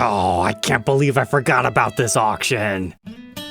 Oh, I can't believe I forgot about this auction.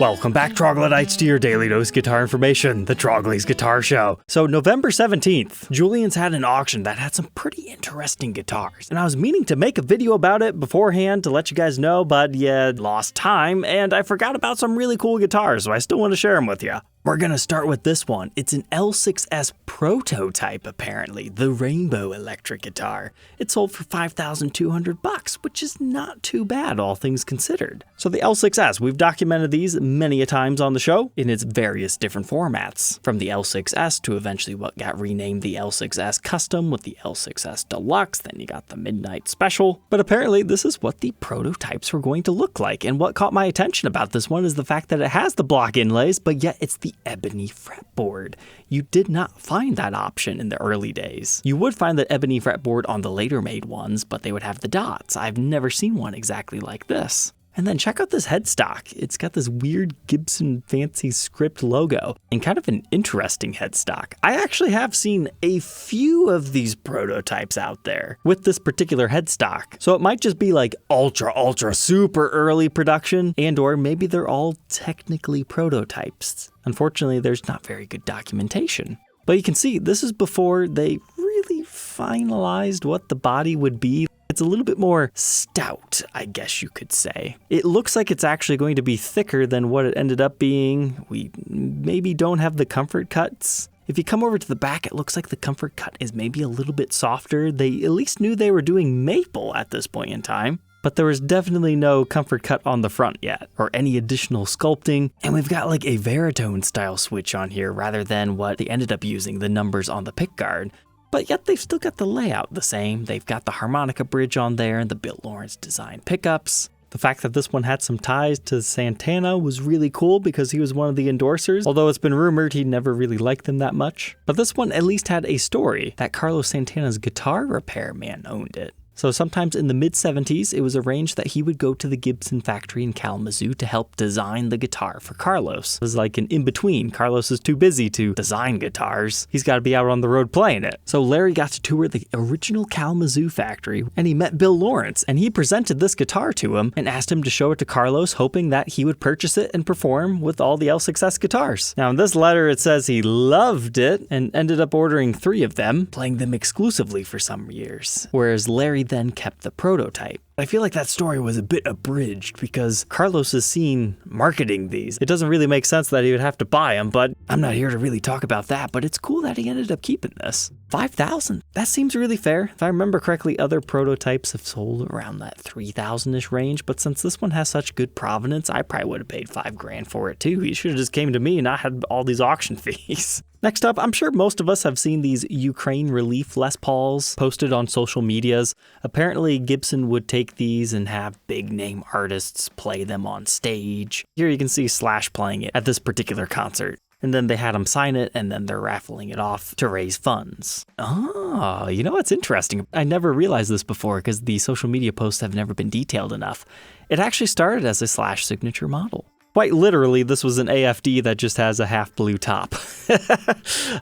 Welcome back, Troglodytes, to your daily dose guitar information, the Trogly's Guitar Show. So November 17th, Julien's had an auction that had some pretty interesting guitars. And I was meaning to make a video about it beforehand to let you guys know, but yeah, lost time, and I forgot about some really cool guitars, so I still want to share them with you. We're gonna start with this one. It's an L6S prototype, apparently, the Rainbow electric guitar. It sold for $5,200, which is not too bad, all things considered. So the L6S, we've documented these many a times on the show in its various different formats, from the L6S to eventually what got renamed the L6S Custom with the L6S Deluxe, then you got the Midnight Special. But apparently this is what the prototypes were going to look like, and what caught my attention about this one is the fact that it has the block inlays, but yet it's the ebony fretboard. You did not find that option in the early days. You would find the ebony fretboard on the later made ones, but they would have the dots. I've never seen one exactly like this. And then check out this headstock. It's got this weird Gibson fancy script logo and kind of an interesting headstock. I actually have seen a few of these prototypes out there with this particular headstock. So it might just be like ultra super early production, and or maybe they're all technically prototypes. Unfortunately, there's not very good documentation. But you can see this is before they really finalized what the body would be. It's a little bit more stout, I guess you could say. It looks like it's actually going to be thicker than what it ended up being. We maybe don't have the comfort cuts. If you come over to the back, it looks like the comfort cut is maybe a little bit softer. They at least knew they were doing maple at this point in time. But there was definitely no comfort cut on the front yet, or any additional sculpting. And we've got like a Veritone style switch on here rather than what they ended up using, the numbers on the pickguard. But yet they've still got the layout the same. They've got the harmonica bridge on there and the Bill Lawrence design pickups. The fact that this one had some ties to Santana was really cool because he was one of the endorsers, although it's been rumored he never really liked them that much. But this one at least had a story that Carlos Santana's guitar repairman owned it. So sometimes in the mid-70s, it was arranged that he would go to the Gibson factory in Kalamazoo to help design the guitar for Carlos. It was like an in-between. Carlos is too busy to design guitars. He's got to be out on the road playing it. So Larry got to tour the original Kalamazoo factory, and he met Bill Lawrence, and he presented this guitar to him and asked him to show it to Carlos, hoping that he would purchase it and perform with all the L6S guitars. Now in this letter, it says he loved it and ended up ordering 3 of them, playing them exclusively for some years, whereas Larry then kept the prototype. I feel like that story was a bit abridged because Carlos is seen marketing these. It doesn't really make sense that he would have to buy them, but I'm not here to really talk about that, but it's cool that he ended up keeping this. $5,000. That seems really fair. If I remember correctly, other prototypes have sold around that $3,000-ish range, but since this one has such good provenance, I probably would have paid $5,000 for it too. He should have just came to me and not had all these auction fees. Next up, I'm sure most of us have seen these Ukraine Relief Les Pauls posted on social medias. Apparently, Gibson would take these and have big name artists play them on stage. Here you can see Slash playing it at this particular concert. And then they had him sign it, and then they're raffling it off to raise funds. Oh, you know what's interesting? I never realized this before because the social media posts have never been detailed enough. It actually started as a Slash signature model. Quite literally, this was an AFD that just has a half blue top.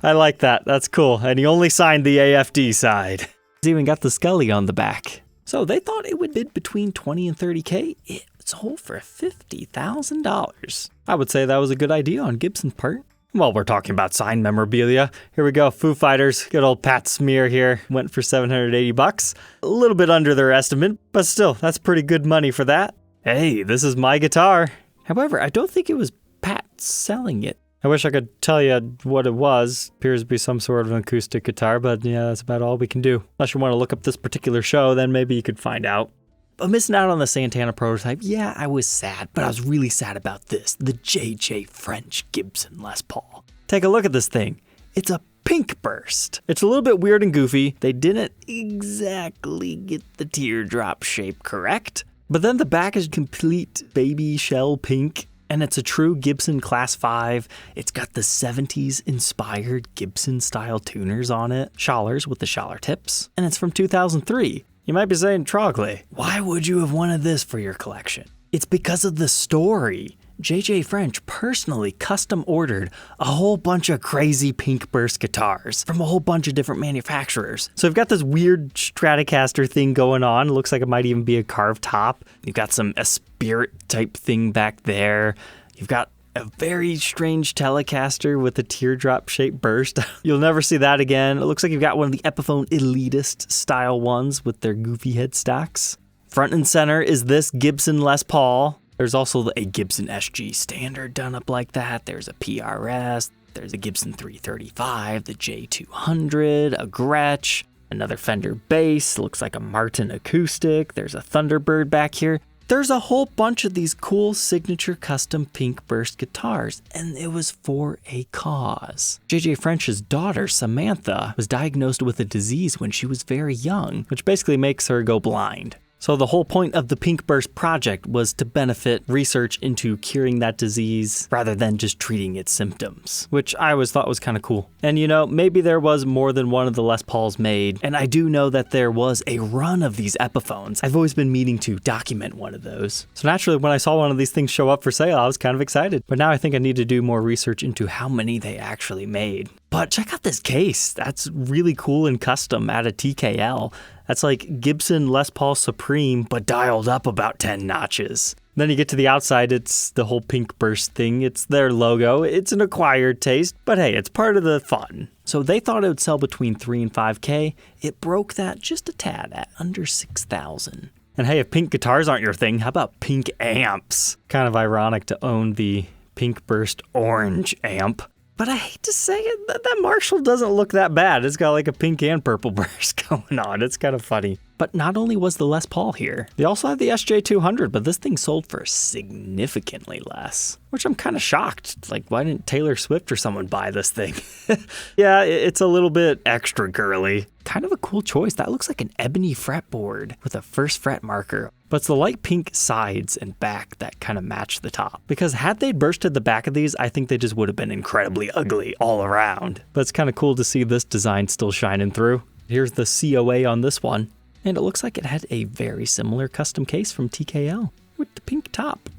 I like that. That's cool. And he only signed the AFD side. He's even got the Scully on the back. So they thought it would bid between $20,000 and $30,000. It sold for $50,000. I would say that was a good idea on Gibson's part. Well, we're talking about signed memorabilia. Here we go, Foo Fighters. Good old Pat Smear here. Went for $780. A little bit under their estimate, but still, that's pretty good money for that. Hey, this is my guitar. However, I don't think it was Pat selling it. I wish I could tell you what it was. Appears to be some sort of an acoustic guitar, but yeah, that's about all we can do. Unless you want to look up this particular show, then maybe you could find out. But missing out on the Santana prototype, yeah, I was sad, but I was really sad about this, the JJ French Gibson Les Paul. Take a look at this thing. It's a Pinkburst. It's a little bit weird and goofy. They didn't exactly get the teardrop shape correct. But then the back is complete baby shell pink, and it's a true Gibson Class 5. It's got the 70s inspired Gibson style tuners on it, Schallers with the Schaller tips, and it's from 2003. You might be saying, Trogly, why would you have wanted this for your collection? It's because of the story. JJ French personally custom ordered a whole bunch of crazy Pinkburst guitars from a whole bunch of different manufacturers. So I've got this weird Stratocaster thing going on. It looks like it might even be a carved top. You've got a Spirit type thing back there. You've got a very strange Telecaster with a teardrop shaped burst. You'll never see that again. It looks like you've got one of the Epiphone Elitist style ones with their goofy headstocks. Front and center is this Gibson Les Paul. There's also a Gibson SG Standard done up like that. There's a PRS. There's a Gibson 335, the J-200, a Gretsch, another Fender bass. Looks like a Martin acoustic. There's a Thunderbird back here. There's a whole bunch of these cool signature custom Pinkburst guitars, and it was for a cause. JJ French's daughter, Samantha, was diagnosed with a disease when she was very young, which basically makes her go blind. So the whole point of the Pinkburst project was to benefit research into curing that disease rather than just treating its symptoms, which I always thought was kind of cool. And maybe there was more than one of the Les Pauls made, and I do know that there was a run of these Epiphones. I've always been meaning to document one of those. So naturally, when I saw one of these things show up for sale, I was kind of excited. But now I think I need to do more research into how many they actually made. But check out this case. That's really cool and custom at a TKL. That's like Gibson Les Paul Supreme, but dialed up about 10 notches. Then you get to the outside, it's the whole Pinkburst thing. It's their logo. It's an acquired taste, but hey, it's part of the fun. So they thought it would sell between 3 and 5K. It broke that just a tad at under 6,000. And hey, if pink guitars aren't your thing, how about pink amps? Kind of ironic to own the Pinkburst orange amp. But I hate to say it, that Marshall doesn't look that bad. It's got like a pink and purple burst going on. It's kind of funny. But not only was the Les Paul here, they also had the SJ-200, but this thing sold for significantly less, which I'm kind of shocked. Like, why didn't Taylor Swift or someone buy this thing? Yeah, it's a little bit extra girly. Kind of a cool choice. That looks like an ebony fretboard with a first fret marker. But it's the light pink sides and back that kind of match the top. Because had they bursted the back of these, I think they just would have been incredibly ugly all around. But it's kind of cool to see this design still shining through. Here's the COA on this one. And it looks like it had a very similar custom case from TKL with the pink top.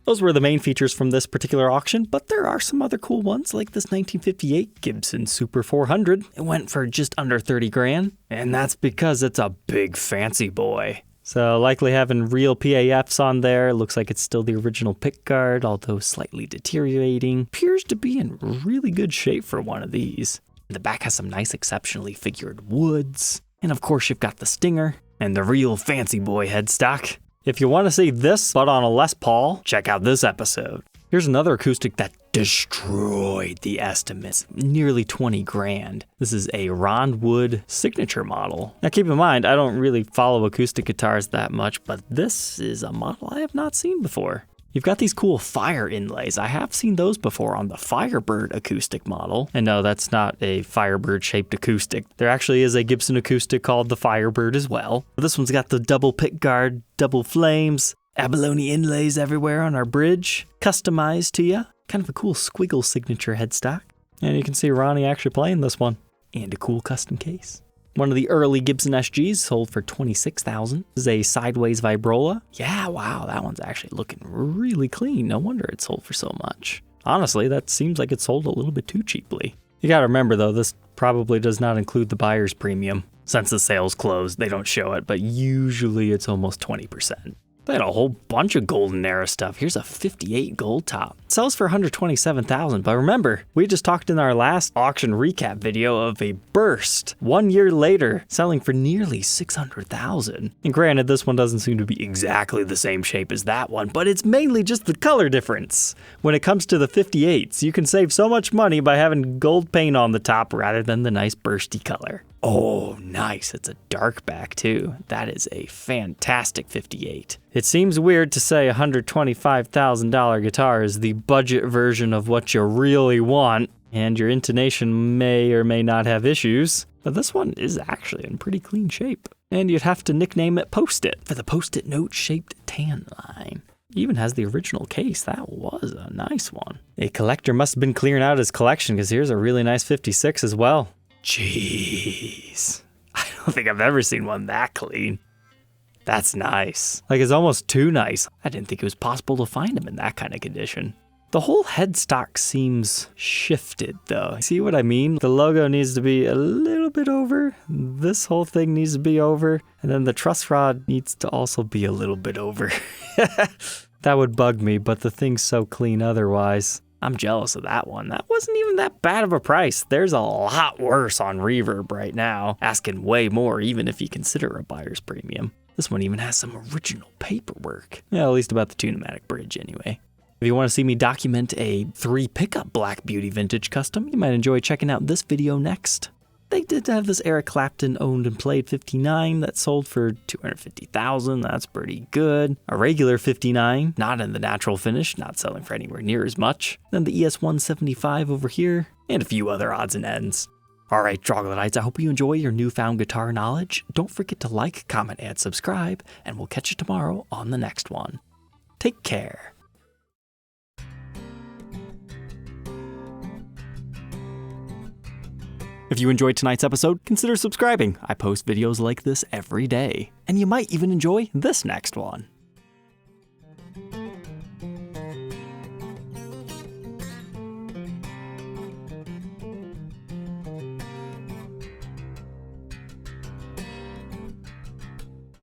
Those were the main features from this particular auction, but there are some other cool ones like this 1958 Gibson Super 400. It went for just under 30 grand, and that's because it's a big fancy boy. So likely having real PAFs on there. Looks like it's still the original pickguard, although slightly deteriorating. Appears to be in really good shape for one of these. The back has some nice exceptionally figured woods. And of course you've got the stinger and the real fancy boy headstock. If you want to see this but on a Les Paul, check out this episode. Here's another acoustic that destroyed the estimates, nearly 20 grand. This is a Ron Wood signature model. Now keep in mind, I don't really follow acoustic guitars that much, but this is a model I have not seen before. You've got these cool fire inlays. I have seen those before on the Firebird acoustic model. And no, that's not a Firebird shaped acoustic. There actually is a Gibson acoustic called the Firebird as well. This one's got the double pickguard, double flames, abalone inlays everywhere on our bridge, customized to you. Kind of a cool squiggle signature headstock. And you can see Ronnie actually playing this one. And a cool custom case. One of the early Gibson SGs sold for $26,000. This is a sideways vibrola. Yeah, wow, that one's actually looking really clean. No wonder it sold for so much. Honestly, that seems like it sold a little bit too cheaply. You gotta remember though, this probably does not include the buyer's premium. Since the sale's closed, they don't show it, but usually it's almost 20%. They had a whole bunch of golden era stuff. Here's a 58 Goldtop. It sells for $127,000, but remember, we just talked in our last auction recap video of a burst 1 year later selling for nearly $600,000. And granted, this one doesn't seem to be exactly the same shape as that one, but it's mainly just the color difference. When it comes to the 58s, you can save so much money by having gold paint on the top rather than the nice bursty color. Oh, nice. It's a dark back too. That is a fantastic 58. It seems weird to say a $125,000 guitar is the budget version of what you really want, and your intonation may or may not have issues, but this one is actually in pretty clean shape. And you'd have to nickname it Post-it for the Post-it note-shaped tan line. It even has the original case. That was a nice one. A collector must have been clearing out his collection because here's a really nice 56 as well. Jeez, I don't think I've ever seen one that clean. That's nice. Like, it's almost too nice. I didn't think it was possible to find them in that kind of condition. The whole headstock seems shifted though. See what I mean? The logo needs to be a little bit over. This whole thing needs to be over. And then the truss rod needs to also be a little bit over. That would bug me, but the thing's so clean otherwise. I'm jealous of that one. That wasn't even that bad of a price. There's a lot worse on Reverb right now, asking way more even if you consider a buyer's premium. This one even has some original paperwork. Yeah, at least about the Tune-O-Matic bridge anyway. If you want to see me document a 3-pickup Black Beauty vintage custom, you might enjoy checking out this video next. They did have this Eric Clapton owned and played 59 that sold for $250,000. That's pretty good. A regular 59, not in the natural finish, not selling for anywhere near as much. Then the ES175 over here, and a few other odds and ends. Alright, Troglodytes, I hope you enjoy your newfound guitar knowledge. Don't forget to like, comment, and subscribe, and we'll catch you tomorrow on the next one. Take care. If you enjoyed tonight's episode, consider subscribing. I post videos like this every day. And you might even enjoy this next one.